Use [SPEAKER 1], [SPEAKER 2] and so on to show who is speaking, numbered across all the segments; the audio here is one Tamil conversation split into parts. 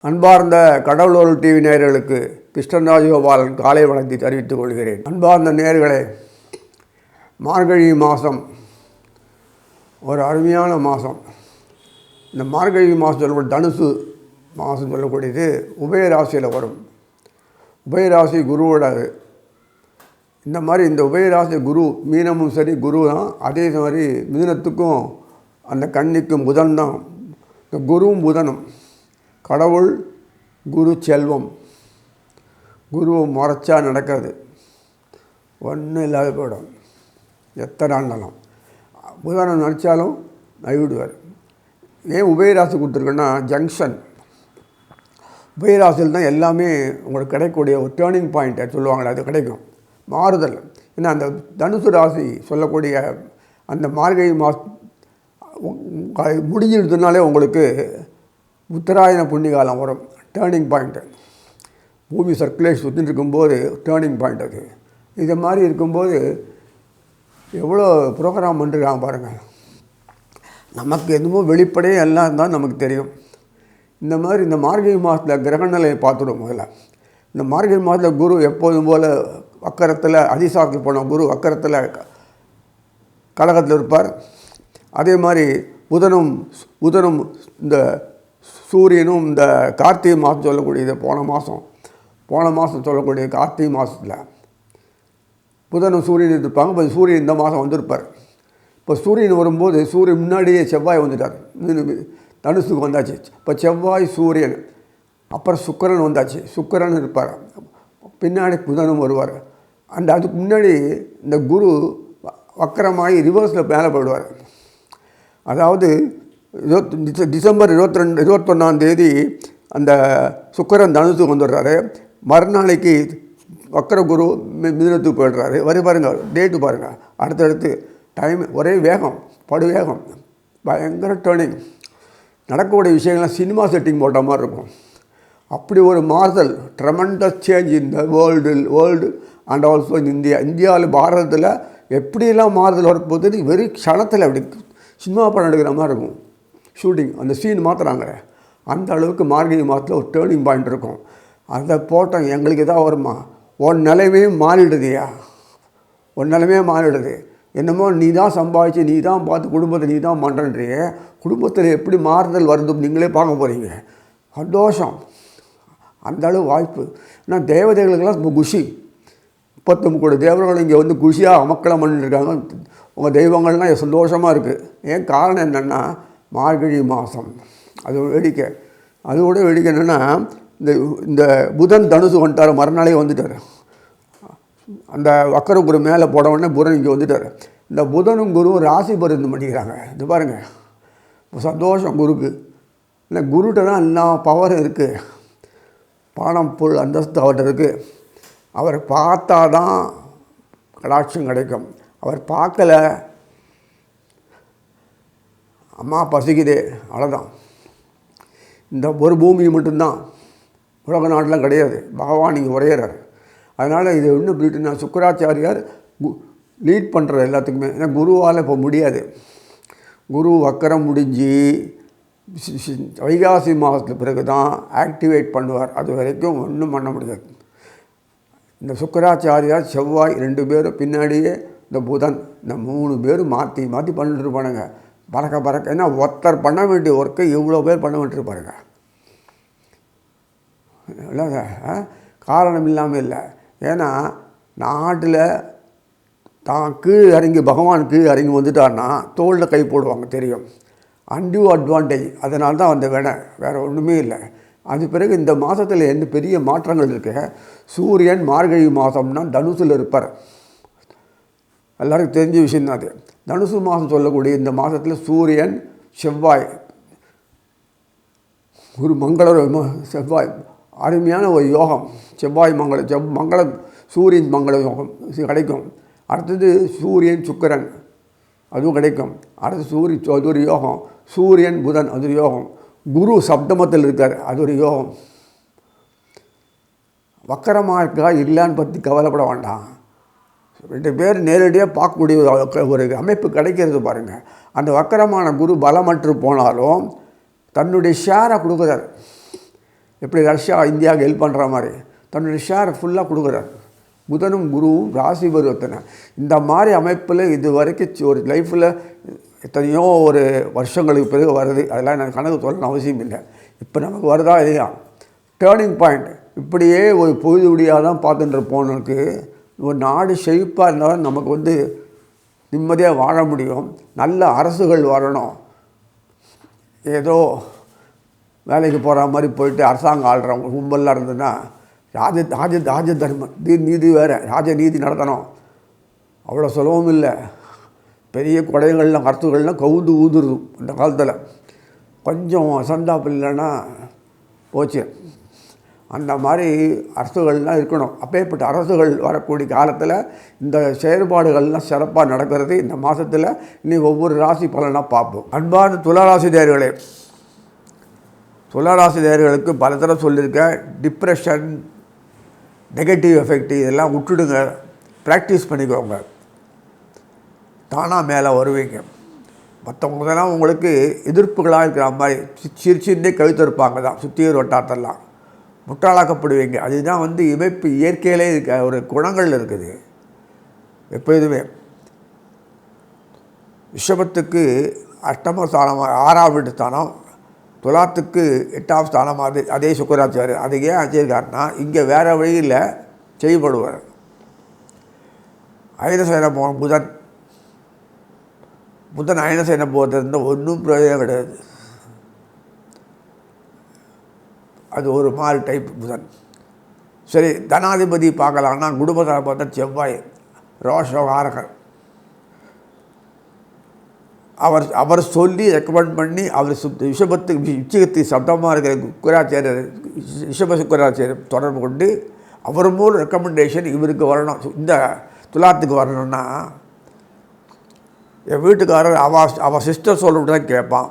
[SPEAKER 1] அன்பார்ந்த கடவுளோர் டிவி நேயர்களுக்கு கிருஷ்ணன் ராஜகோபாலன் காலை வணக்கத்தை தெரிவித்துக் கொள்கிறேன். அன்பார்ந்த நேயர்களே, மார்கழி மாதம் ஒரு அருமையான மாதம். இந்த மார்கழி மாதம் சொல்லக்கூடிய தனுசு மாதம் சொல்லக்கூடியது உபயராசியில் வரும். உபயராசி குருவோட இந்த மாதிரி இந்த உபயராசி குரு மீனமும் சரி குரு தான். அதே மாதிரி மிதுனத்துக்கும் அந்த கன்னிக்கும் புதன் தான். இந்த குருவும் புதனும் கடவுள் குரு செல்வம். குருவை முறைச்சா நடக்காது, ஒன்றும் இல்லாத போயிடும். எத்தனை ஆண்டாலும் புதனை நினச்சாலும் நைவிடுவார். ஏன் உபயராசி கொடுத்துருக்கேன்னா ஜங்ஷன். உபயராசியில் தான் எல்லாமே உங்களுக்கு கிடைக்கக்கூடிய ஒரு டேர்னிங் பாயிண்ட்டை சொல்லுவாங்களே, அது கிடைக்கும். மாறுதல். ஏன்னா அந்த தனுசு ராசி சொல்லக்கூடிய அந்த மார்கழி மாதம் முடிஞ்சிடுதுனாலே உங்களுக்கு உத்தராயண புண்ணியகாலம் வரும். Turning point. பூமி சர்க்குலேஷன் சுற்றின்னு இருக்கும்போது டேர்னிங் பாயிண்ட் அது. இதை மாதிரி இருக்கும்போது எவ்வளோ ப்ரோக்ராம் பண்ணிருக்காங்க பாருங்கள். நமக்கு எதுவும் வெளிப்படையே எல்லாம் தான் நமக்கு தெரியும். இந்த மாதிரி இந்த மார்கழி மாதத்தில் கிரகநிலையை பார்த்துடும். முதல்ல இந்த மார்கழி மாதத்தில் குரு எப்போதும் போல் வக்கரத்தில் அதிசாரத்தில் போன குரு வக்கரத்தில் கடகத்தில் இருப்பார். அதே மாதிரி புதனும் இந்த சூரியனும் இந்த கார்த்திகை மாதம் சொல்லக்கூடியது போன மாதம் சொல்லக்கூடிய கார்த்திகை மாதத்தில் புதனும் சூரியன் இருப்பாங்க. இப்போ சூரியன் இந்த மாதம் வந்திருப்பார். இப்போ சூரியன் வரும்போது சூரியன் முன்னாடியே செவ்வாய் வந்துட்டார். தனுசுக்கு வந்தாச்சு. இப்போ செவ்வாய் சூரியன், அப்புறம் சுக்கிரன் வந்தாச்சு. சுக்கிரன் இருப்பார், பின்னாடி புதனும் வருவார். அதுக்கு முன்னாடி இந்த குரு வக்கரமாகி ரிவர்ஸில் மேலே போயிடுவார். அதாவது டிசம்பர் 21 அந்த சுக்கிரன் தனுசுக்கு வந்துடுறாரு. மறுநாளைக்கு வக்கர குரு மிதுனத்துக்கு போய்டுறாரு. பாருங்கள், டேட்டு பாருங்கள். அடுத்தடுத்து டைம் ஒரே வேகம், படுவேகம், பயங்கர டேர்னிங். நடக்கக்கூடிய விஷயங்கள்லாம் சினிமா செட்டிங் போட்ட மாதிரி இருக்கும். அப்படி ஒரு மாறுதல், tremendous change in the world and also in இந்தியாவில் பாரதத்தில் எப்படியெல்லாம் மாறுதல் வரப்போகுது வெறும் க்ஷணத்தில் அப்படி சினிமா படம் எடுக்கிற மாதிரி இருக்கும். ஷூட்டிங் அந்த சீன் மாற்றுறாங்க. அந்த அளவுக்கு மார்கழி மாதத்தில் ஒரு டேர்னிங் பாயிண்ட் இருக்கும். அதை போட்டோம் எங்களுக்கு எதாவது வருமா? உன் நிலைமே மாறிடுதுயா, உன் நிலைமே மாறிடுது. என்னமோ நீ தான் சம்பாதிச்சு நீ தான் பார்த்து குடும்பத்தை நீ தான் பண்ணுறன்றியே. குடும்பத்தில் எப்படி மாறுதல் வருது நீங்களே பார்க்க போகிறீங்க. சந்தோஷம், அந்த அளவு வாய்ப்பு. ஏன்னா தேவதைகளுக்கெல்லாம் ரொம்ப குஷி. 39 கோடி தேவர்கள் இங்கே வந்து குஷியாக அமக்களம் பண்ணிட்டுருக்காங்க. உங்கள் தெய்வங்கள்லாம் சந்தோஷமாக இருக்குது. ஏன் காரணம் என்னென்னா மார்கழி மாதம். அது வேடிக்கை. அதோட வேடிக்கை என்னென்னா இந்த புதன் தனுசு வந்துட்டார். மறுநாளே வந்துட்டார். அந்த வக்கர குரு மேலே போட உடனே புதன் இங்கே வந்துட்டார். இந்த புதனும் குருவும் ராசி பரிந்து பண்ணிக்கிறாங்க. இது பாருங்கள், சந்தோஷம் குருக்கு. இல்லை, குருகிட்ட தான் எல்லா பவரும் இருக்குது. பணம் பொருள் அந்தஸ்து அவர்கிட்ட இருக்குது. அவர் பார்த்தா தான் கடாட்சம் கிடைக்கும். அவர் பார்க்கலை, அம்மா பசிக்குதே, அவ்வளோதான். இந்த ஒரு பூமி மட்டும்தான், உலக நாட்டெலாம் கிடையாது. பகவான் இங்கே உரையிறார். அதனால் இது இன்னும் போயிட்டுனா சுக்கராச்சாரியார் லீட் பண்ணுற எல்லாத்துக்குமே. ஏன்னா குருவால் இப்போ முடியாது. குரு வக்கரம் முடிஞ்சு வைகாசி மாதத்துக்கு பிறகு தான் ஆக்டிவேட் பண்ணுவார். அது வரைக்கும் ஒன்றும் பண்ண முடியாது. இந்த சுக்கராச்சாரியார் செவ்வாய் 2 பேரும் பின்னாடியே இந்த புதன், இந்த 3 பேரும் மாற்றி பண்ணிட்டு இருப்பானுங்க. பறக்க. ஏன்னா ஒருத்தர் பண்ண வேண்டிய ஒர்க்கை இவ்வளோ பேர் பண்ண வேண்டியிருப்பாருங்க. இல்லைங்க, காரணம் இல்லாமல் இல்லை. ஏன்னா நாட்டில் தான் கீழ் இறங்கி பகவான் கீழ் இறங்கி வந்துட்டார்னா தோளில் கை போடுவாங்க, தெரியும். Undue advantage. அதனால தான் அந்த வேறு ஒன்றுமே இல்லை. அது பிறகு இந்த மாதத்தில் எந்த பெரிய மாற்றங்கள் இருக்கு. சூரியன் மார்கழி மாதம்னா தனுசில் இருப்பார். எல்லாருக்கும் தெரிஞ்ச விஷயந்தான் அது. தனுசு மாதம் சொல்லக்கூடிய இந்த மாதத்தில் சூரியன் செவ்வாய் ஒரு செவ்வாய் அருமையான ஒரு யோகம். செவ்வாய் மங்களம் சூரியன் மங்கள யோகம் கிடைக்கும். அடுத்தது சூரியன் சுக்கிரன், அதுவும் கிடைக்கும். அடுத்து அது ஒரு யோகம். சூரியன் புதன், அது ஒரு யோகம். குரு சப்தமத்தில் இருக்கார், அது ஒரு யோகம். வக்கரமாக இருக்கா இல்லைன்னு பற்றி கவலைப்பட வேண்டாம். 2 பேர் நேரடியாக பார்க்கக்கூடிய ஒரு அமைப்பு கிடைக்கிறது பாருங்கள். அந்த வக்கரமான குரு பலமற்று போனாலும் தன்னுடைய ஷேரை கொடுக்குறார். எப்படி ரஷ்யா இந்தியாவுக்கு ஹெல்ப் பண்ணுற மாதிரி தன்னுடைய ஷேரை ஃபுல்லாக கொடுக்குறாரு. புதனும் குருவும் ராசி பரிவர்த்தனை. இந்த மாதிரி அமைப்பில் இது வரைக்கும் ஒரு லைஃப்பில் எத்தனையோ ஒரு வருஷங்களுக்கு பிறகு வருது. அதெல்லாம் எனக்கு கணக்கு சொல்லணும் அவசியம் இல்லை. இப்போ நமக்கு வருதா இல்லையா டேர்னிங் பாயிண்ட். இப்படியே ஒரு பொழுது விடியாக தான் பார்த்துட்டு போனதுக்கு ஒரு நாடு செழிப்பாக இருந்தாலும் நமக்கு நிம்மதியாக வாழ முடியும். நல்ல அரசுகள் வரணும். ஏதோ வேலைக்கு போகிற மாதிரி போயிட்டு அரசாங்கம் ஆள்றவங்க கும்பல்லாம் இருந்ததுன்னா ராஜ தர்மம் நீதி வேறு ராஜநீதி நடத்தணும். அவ்வளோ சுலபம் இல்லை. பெரிய கொடைகள்லாம் கருத்துக்கள்லாம் கவுந்து ஊதுருது அந்த காலத்தில். கொஞ்சம் சந்தாப்பு இல்லைன்னா போச்சு. அந்த மாதிரி அரசுகள்லாம் இருக்கணும். அப்பேற்பட்ட அரசுகள் வரக்கூடிய காலத்தில் இந்த செயல்பாடுகள்லாம் சிறப்பாக நடக்கிறது. இந்த மாதத்தில் இனி ஒவ்வொரு ராசி பலனாக பார்ப்போம். அன்பான துளாராசி நேயர்களே, துளாராசி நேயர்களுக்கு பல தடவை சொல்லியிருக்கேன். டிப்ரெஷன், நெகட்டிவ் எஃபெக்ட் இதெல்லாம் விட்டுடுங்க. ப்ராக்டிஸ் பண்ணிக்கோங்க. தானாக மேலே வருவீங்க. மற்றவங்கலாம் உங்களுக்கு எதிர்ப்புகளாக இருக்கிற மாதிரி சிரிச்சுன்னே கழுத்திருப்பாங்க தான் சுற்றியர் வட்டாரத்தெல்லாம். முட்டாளாக்கப்படுவீங்க. அதுதான் இமைப்பு இயற்கையிலே இருக்க ஒரு குணங்கள் இருக்குது. எப்போதுமே ரிஷபத்துக்கு அஷ்டம ஸ்தானமாக 6ஆம் வீட்டு ஸ்தானம், துலாத்துக்கு 8ஆம் ஸ்தானமாக அதே சுக்கராச்சாரியர். அது ஏன் வச்சிருக்காருன்னா இங்கே வேறு வழியில் செய்யப்படுவார். அயனசேன புதன் அயனசேன போகிறது ஒன்றும் பிரயோஜனம் கிடையாது. அது ஒரு மாதிரி டைப் புதன். சரி, தனாதிபதி பார்க்கலான்னா குடும்பத்தை பார்த்தா செவ்வாய் ரோஷகாரகர். அவர் சொல்லி ரெக்கமெண்ட் பண்ணி அவர் ரிஷபத்துக்கு உச்சிகத்துக்கு சப்தமாக இருக்கிற சுக்கராச்சாரியர் ரிஷப சுக்கராச்சாரியர் தொடர்பு கொண்டு அவர் மூலம் ரெக்கமெண்டேஷன் இவருக்கு வரணும். இந்த துலாத்துக்கு வரணும்னா என் வீட்டுக்காரர் அவள் சிஸ்டர் சொல்லிட்டு தான் கேட்பான்.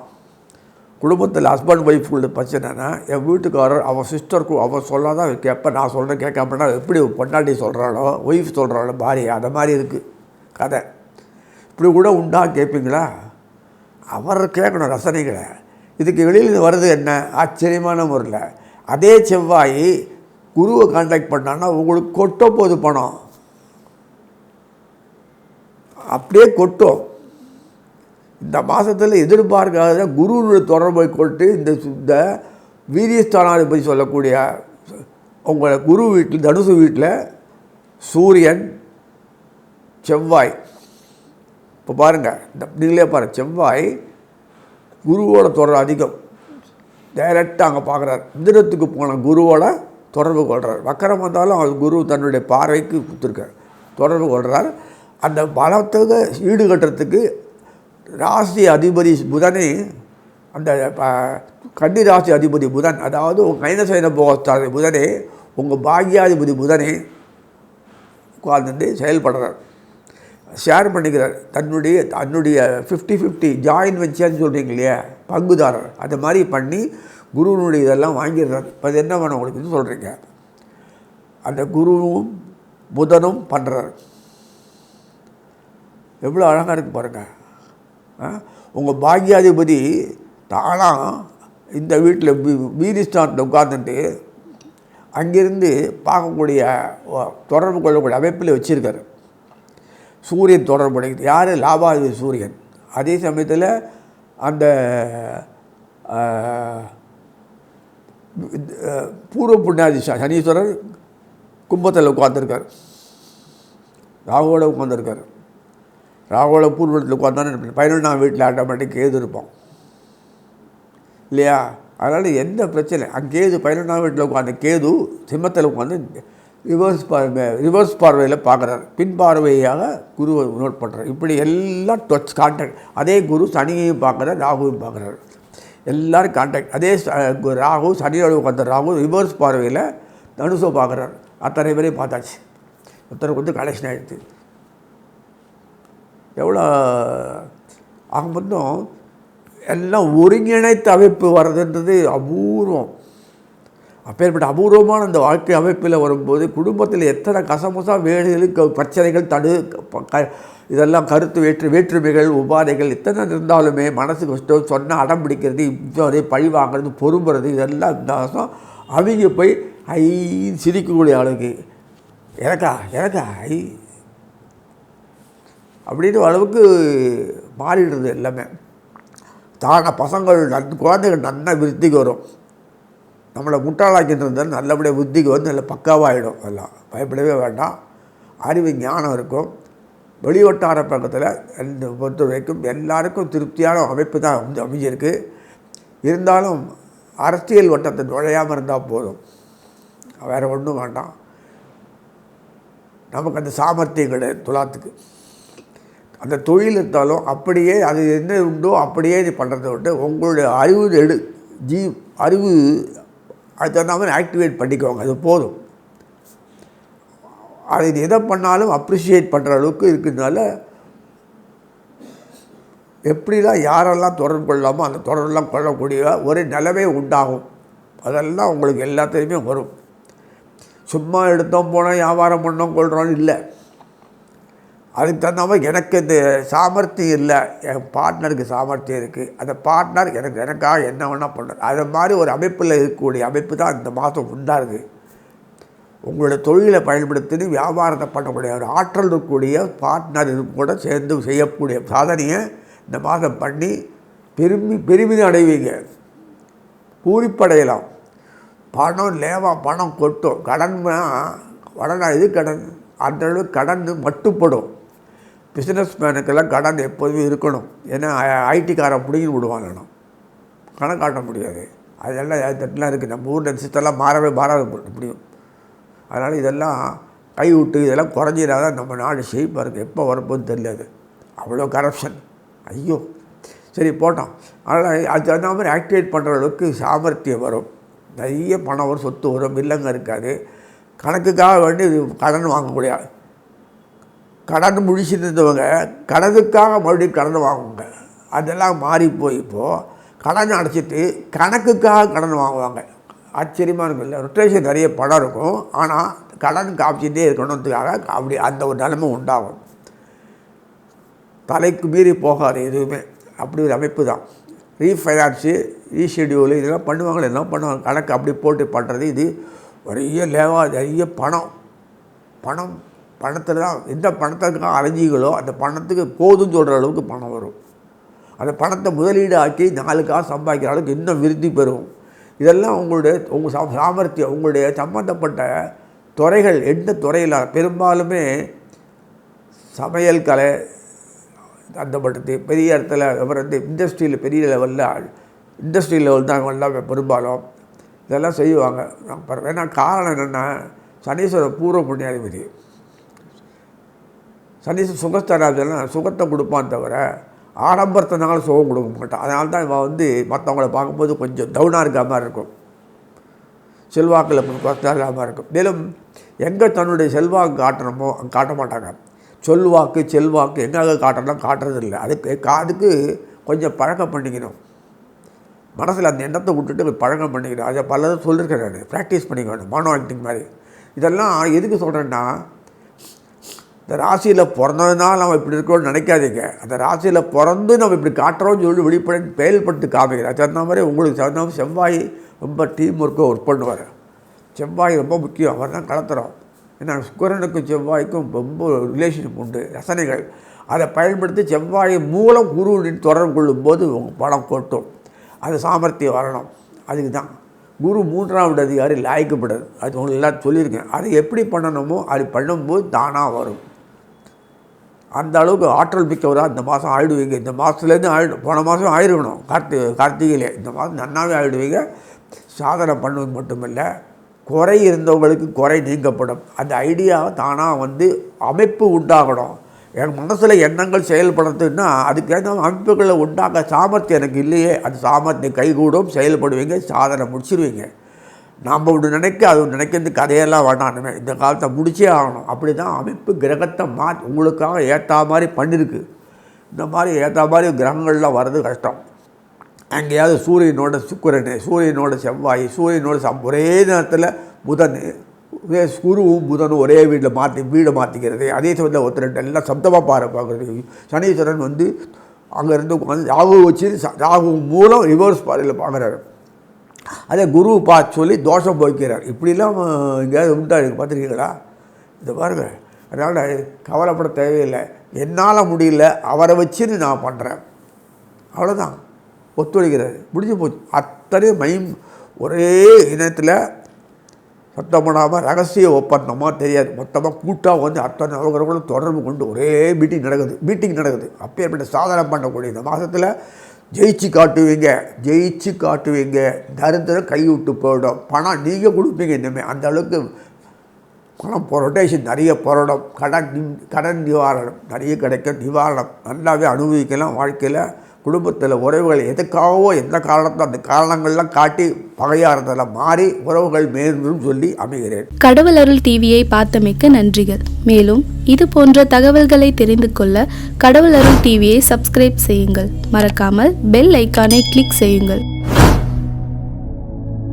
[SPEAKER 1] குடும்பத்தில் ஹஸ்பண்ட் ஒய்ஃபுள்ள பிரச்சனைனா என் வீட்டுக்காரர் அவள் சிஸ்டருக்கு அவள் சொல்ல தான் கேட்பேன். நான் சொல்கிறேன் கேட்காமனா எப்படி பொண்டாட்டி சொல்கிறாளோ ஒய்ஃப் சொல்கிறாளோ பாரி அதை மாதிரி இருக்குது கதை. இப்படி கூட உண்டா கேட்பீங்களா? அவர் கேட்கணும் ரசனைகளை. இதுக்கு வெளியில் வருது என்ன ஆச்சரியமான முறையில். அதே செவ்வாய் குருவை கான்டாக்ட் பண்ணான்னா உங்களுக்கு கொட்ட போது பணம் அப்படியே கொட்டும். இந்த மாதத்தில் எதிர்பார்க்காத குருவுடைய தொடர்பை கொண்டு இந்த வீரியஸ்தானாதிபதி சொல்லக்கூடிய உங்களை குரு வீட்டில் தனுசு வீட்டில் சூரியன் செவ்வாய். இப்போ பாருங்கள், நீங்களே பாருங்கள், செவ்வாய் குருவோட தொடர்பு அதிகம். டைரெக்டாக அங்கே பார்க்குறாரு. மிதுனத்துக்கு போன குருவோட தொடர்பு கொள்கிறார். வக்கரம் வந்தாலும் அது குரு தன்னுடைய பார்வைக்கு கொடுத்துருக்கார், தொடர்பு கொள்கிறார். அந்த பலத்துக்கு ஈடுகட்டுறதுக்கு ராசி அதிபதி புதனை, அந்த கன்னி ராசி அதிபதி புதன், அதாவது உங்கள் கைனசைன போகத்தாதி புதனே, உங்கள் பாக்யாதிபதி புதனே உட்கார்ந்து செயல்படுறார், ஷேர் பண்ணிக்கிறார். தன்னுடைய 50-50 ஜாயின் வெஞ்சர்னு சொல்கிறீங்க இல்லையா, பங்குதாரர், அது மாதிரி பண்ணி குருவினுடைய இதெல்லாம் வாங்கிடுறார். இப்போ அது என்ன பண்ண உங்களுக்கு சொல்கிறீங்க, அந்த குருவும் புதனும் பண்ணுறார். எவ்வளோ அழகாக இருக்குது பாருங்கள். உங்கள் பாக்யாதிபதி தானாக இந்த வீட்டில் வீதிஸ்தானத்தில் உட்கார்ந்துட்டு அங்கிருந்து பார்க்கக்கூடிய தொடர்பு கொள்ளக்கூடிய அமைப்பில் வச்சுருக்காரு. சூரியன் தொடர்புடையது யார்? லாபாதிபதி சூரியன். அதே சமயத்தில் அந்த பூர்வ புண்ணியாதி சனீஸ்வரர் கும்பத்தில் உட்காந்துருக்கார், ராகுவோட உட்காந்துருக்கார். ராகுவோட பூர்வத்தில் உட்காந்தானே 11ஆம் வீட்டில் ஆட்டோமேட்டிக் கேது இருப்போம் இல்லையா? அதனால் எந்த பிரச்சனை அங்கே கேது 11ஆம் வீட்டில் உட்காந்து கேது சிம்மத்தில் உட்காந்து ரிவர்ஸ் பார்வையில் பார்க்குறாரு, பின் பார்வையாக குருவை நோட் பண்ணுறாரு. இப்படி எல்லாம் டச் கான்டாக்ட். அதே குரு சனியையும் பார்க்குறாரு, ராகுவையும் பார்க்குறாரு, எல்லோரும் கான்டாக்ட். அதே ராகு சனியோட உட்காந்த ராகு ரிவர்ஸ் பார்வையில் தனுசை பார்க்குறாரு. அத்தனை பேரையும் பார்த்தாச்சு, ஒருத்தருக்கு கலெக்ஷன் ஆகிடுது. எவ்வளோ ஆக மொத்தம் எல்லாம் ஒருங்கிணைத்த அமைப்பு வர்றதுன்றது அபூர்வம். அப்பேற்பட்ட அபூர்வமான அந்த வாழ்க்கை அமைப்பில் வரும்போது குடும்பத்தில் எத்தனை கசமுசா வேலைகள் பிரச்சனைகள் இதெல்லாம் கருத்து வேற்றுமைகள் உபாதைகள் எத்தனை இருந்தாலுமே மனசு கஷ்டம் சொன்னால் அடம் பிடிக்கிறது, இப்போ பழி வாங்கிறது, பொறும்புறது, இதெல்லாம் இந்த மாதம் அவங்க போய் ஐ சிரிக்கக்கூடிய அளவுக்கு எனக்கா ஐ அப்படின்னு அளவுக்கு மாறிடுறது எல்லாமே. பசங்கள் குழந்தைகள் நல்லா விருத்திக்கு வரும். நம்மளை முட்டாளாக்கிட்டு இருந்தால் நல்லபடியாக புத்திக்கு வந்து நல்ல பக்காவாகிடும். எல்லாம் பயப்படவே வேண்டாம். அறிவு ஞானம் இருக்கும். வெளிவட்டார பக்கத்தில் என்னை பொறுத்த வரைக்கும் எல்லாருக்கும் திருப்தியான அமைப்பு தான் வந்து அமைஞ்சிருக்கு. இருந்தாலும் அரசியல் வட்டத்தை நுழையாமல் இருந்தால் போதும், வேறு ஒன்றும் வேண்டாம். நமக்கு அந்த சாமர்த்தியம் கிடையாது துலாத்துக்கு. அந்த தொழில் இருந்தாலும் அப்படியே அது என்ன உண்டோ அப்படியே இது பண்ணுறதை விட்டு உங்களுடைய அறிவு அறிவு அது தகுந்த மாதிரி ஆக்டிவேட் பண்ணிக்கோங்க, அது போதும். அது எதை பண்ணாலும் அப்ரிஷியேட் பண்ணுற அளவுக்கு இருக்கிறதுனால எப்படிலாம் யாரெல்லாம் தொடர்பு கொள்ளாமோ அந்த தொடர்பெல்லாம் கொள்ளக்கூடிய ஒரு நிலவே உண்டாகும். அதெல்லாம் உங்களுக்கு எல்லாத்துலேயுமே வரும். சும்மா எடுத்தோம் போனால் வியாபாரம் பண்ணோம் கொள்கிறோன்னு இல்லை. அதுக்கு தகுந்த மாதிரி எனக்கு இந்த சாமர்த்தியம் இல்லை, என் பார்ட்னருக்கு சாமர்த்தியம் இருக்குது, அந்த பார்ட்னர் எனக்காக என்ன வேணால் பண்ணுறது, அது மாதிரி ஒரு அமைப்பில் இருக்கக்கூடிய அமைப்பு தான் இந்த மாதம் உண்டாகுது. உங்களோட தொழிலை பயன்படுத்தி வியாபாரத்தை பண்ணக்கூடிய ஒரு ஆற்றல் இருக்கக்கூடிய பார்ட்னர் கூட சேர்ந்து செய்யக்கூடிய சாதனையை இந்த மாதம் பண்ணி பெருமிதம் அடைவீங்க, பூரிப்படையலாம். பணம் கொட்டும். கடன்னா இது கடன் அந்த அளவுக்கு கடன் மட்டுப்படும். பிஸ்னஸ் மேனுக்கெல்லாம் கடன் எப்போதுமே இருக்கணும். ஏன்னா ஐடிக்காரன் பிடிங்கி விடுவாங்க, கணக்கு காட்ட முடியாது. அதெல்லாம் இருக்குது. நம்ம ஊரில் சிஸ்டெல்லாம் மாறாது முடியும். அதனால் இதெல்லாம் கைவிட்டு இதெல்லாம் குறைஞ்சிடாதான் நம்ம நாடு ஷேப்பாக இருக்குது. எப்போ வரப்போன்னு தெரியாது, அவ்வளோ கரப்ஷன். ஐயோ சரி போட்டோம். அதனால் அது அந்த மாதிரி ஆக்டிவேட் பண்ணுற அளவுக்கு சாமர்த்தியம் வரும். நிறைய பணம் வரும், சொத்து வரும், இல்லைங்க இருக்காது. கணக்குக்காக வேண்டி கடன் வாங்கக்கூடிய கடன் முடிச்சிருந்தவங்க கடனுக்காக மறுபடியும் கடன் வாங்குவாங்க. அதெல்லாம் மாறி போய் இப்போது கடன் அடைச்சிட்டு கணக்குக்காக கடன் வாங்குவாங்க. ஆச்சரியமாக இருக்கும் இல்லை? ரொட்டேஷன் நிறைய பணம் இருக்கும், ஆனால் கடன் காப்பிச்சுட்டே இருக்கணுன்றதுக்காக அப்படி அந்த ஒரு நிலைமை உண்டாகும். தலைக்கு மீறி போகாது எதுவுமே. அப்படி ஒரு அமைப்பு தான். ரீஃபைனான்ஸு ரீஷெடியூலு இதெல்லாம் பண்ணுவாங்களே, என்ன பண்ணுவாங்க, கணக்கு அப்படி போட்டு பண்ணுறது. இது நிறைய பணத்தில் தான் எந்த பணத்துக்காக அலைஞ்சிகளோ அந்த பணத்துக்கு போதும்னு சொல்கிற அளவுக்கு பணம் வரும். அந்த பணத்தை முதலீடு ஆக்கி 4 காசு சம்பாதிக்கிற அளவுக்கு இன்னும் விருத்தி பெறும். இதெல்லாம் உங்கள் சாமர்த்தியம். உங்களுடைய சம்மந்தப்பட்ட துறைகள் எந்த துறையில் பெரும்பாலுமே சமையல் கலை சம்மந்தப்பட்டது பெரிய இடத்துல வந்து இண்டஸ்ட்ரியில் பெரிய லெவலில் இண்டஸ்ட்ரி லெவல் தான் எல்லாம் பெரும்பாலும் இதெல்லாம் செய்வாங்க. ஏன்னா காரணம் என்னென்னா சனீஸ்வர பூர்வ புண்ணியாதிபதி. சனீஸ்வர சுகஸ்தானாதிபதினா சுகத்தை கொடுப்பான் தவிர ஆடம்பரத்தினால சுகம் கொடுக்க மாட்டான். அதனால தான் இவன் வந்து மற்றவங்கள பார்க்கும்போது கொஞ்சம் டவுனாக இருக்க மாதிரி இருக்கும், செல்வாக்கில் இல்லாமல் இருக்கும். மேலும் எங்கே தன்னுடைய செல்வாக்கு காட்டணுமோ அங்கே காட்ட மாட்டாங்க. செல்வாக்கு எங்கே காட்டணும் காட்டுறதில்லை. அதுக்கு கொஞ்சம் பழக்கம் பண்ணிக்கணும். மனசில் அந்த எண்ணத்தை விட்டுட்டு பழக்கம் பண்ணிக்கணும். அதை பலரும் சொல்லியிருக்கேன் நான், ப்ராக்டிஸ் பண்ணிக்கணும். மனோ ஆக்டிங் மாதிரி. இதெல்லாம் எதுக்கு சொல்கிறேன்னா, இந்த ராசியில் பிறந்ததுனால நம்ம இப்படி இருக்கோம்னு நினைக்காதீங்க. அந்த ராசியில் பிறந்து நம்ம இப்படி காட்டுறோம்னு சொல்லி வெளிப்படையாக செயல்பட்டு காமிக்கிறேன். தகுந்த மாதிரி உங்களுக்கு தகுந்த மாதிரி செவ்வாய் ரொம்ப டீம் ஒர்க்காக ஒர்க் பண்ணுவார். செவ்வாய் ரொம்ப முக்கியம். அவர் தான் கலத்துறோம். ஏன்னா சுக்கிரனுக்கும் செவ்வாய்க்கும் ரொம்ப ரிலேஷன்ஷிப் உண்டு, ரசனைகள். அதை பயன்படுத்தி செவ்வாய் மூலம் குருவின் தொடர்பு கொள்ளும்போது உங்கள் பணம் கொட்டும். அது சாமர்த்தியம் வரணும். அதுக்கு தான் குரு 3ஆவது அதிகாரி லாய்க்கப்படுது. அது உங்களுக்கு எல்லாம் சொல்லியிருக்கேன். அது எப்படி பண்ணணுமோ அது பண்ணும்போது தானாக வரும். அந்த அளவுக்கு ஆற்றல் மிக்கவராக இந்த மாதம் ஆயிடுவீங்க. இந்த மாதத்துலேருந்து போன மாதம் ஆயிடுக்கணும். கார்த்திகையிலே இந்த மாதம் நன்னாவே ஆகிடுவீங்க. சாதனை பண்ணுவது மட்டுமில்லை, குறை இருந்தவங்களுக்கு குறை நீக்கப்படும். அந்த ஐடியாவை தானாக வந்து அமைப்பு உண்டாகணும். என் மனசில் எண்ணங்கள் செயல்படுறதுன்னா அதுக்கேற்ற அமைப்புகளை உண்டாக்க சாமர்த்தியம் எனக்கு இல்லையே. அது சாமர்த்தியம் கைகூடும், செயல்படுவீங்க, சாதனை முடிச்சிடுவீங்க. நாம் ஒன்று அது நினைக்கிறது கதையெல்லாம் வேண்டாமே. இந்த காலத்தை முடிச்சே ஆகணும். அப்படி தான் அமைப்பு கிரகத்தை உங்களுக்காக ஏற்ற மாதிரி பண்ணியிருக்கு. இந்த மாதிரி ஏற்ற மாதிரி கிரகங்கள்லாம் வர்றது கஷ்டம். எங்கேயாவது சூரியனோட சுக்கிரன், சூரியனோட செவ்வாய், சூரியனோட ஒரே நேரத்தில் புதன், குருவும் புதனும் ஒரே வீடை மாற்றிக்கிறது. அதே சமயத்தில் ஒருத்தர் எல்லாம் சப்தமாக பார்க்குறது. சனீஸ்வரன் வந்து அங்கேருந்து ராகு வச்சு ராகு மூலம் ரிவர்ஸ் பாதையில் பார்க்குறாரு. அதே குரு பார்த்து சொல்லி தோஷம் போய்க்கிறார். இப்படிலாம் எங்கேயாவது உண்டா பார்த்துருக்கீங்களா? இது பாருங்கள். அதனால் கவலைப்பட தேவையில்லை. என்னால் முடியல, அவரை வச்சுன்னு நான் பண்ணுறேன், அவ்வளோதான். ஒத்துழைக்கிறாரு, முடிஞ்சு போச்சு. அத்தனையும் ஒரே இனத்தில் சத்தம் பண்ணாமல் ரகசிய ஒப்பந்தமாக தெரியாது, மொத்தமாக கூட்டாக வந்து அத்தனை அவர்களும் தொடர்பு கொண்டு ஒரே மீட்டிங் நடக்குது. அப்பேற்பட்ட சாதனை பண்ணக்கூடிய இந்த மாதத்தில் ஜெயிச்சு காட்டுவீங்க. தரித்திரம் கைவிட்டு போயிடும். பணம் நீங்கள் கொடுப்பீங்க. இனிமேல் அந்த அளவுக்கு பணம் ரொட்டேஷன் நிறைய போராடும். கடன் நிவாரணம் நிறைய கிடைக்கும். நிவாரணம் நல்லாவே அனுபவிக்கலாம். வாழ்க்கையில் குடும்பத்தில் உறவுகள் எதுக்காகவோ எந்த காரணத்தோ அந்த காரணங்கள்லாம் காட்டி பகையாறதில் மாறி உறவுகள் மேலும் சொல்லி அமைகிறேன்.
[SPEAKER 2] கடவுள் அருள் டிவியை பார்த்தமைக்க நன்றிகள். மேலும் இது போன்ற தகவல்களை தெரிந்து கொள்ள கடவுள் அருள் டிவியை சப்ஸ்கிரைப் செய்யுங்கள். மறக்காமல் பெல் ஐக்கானை கிளிக் செய்யுங்கள்.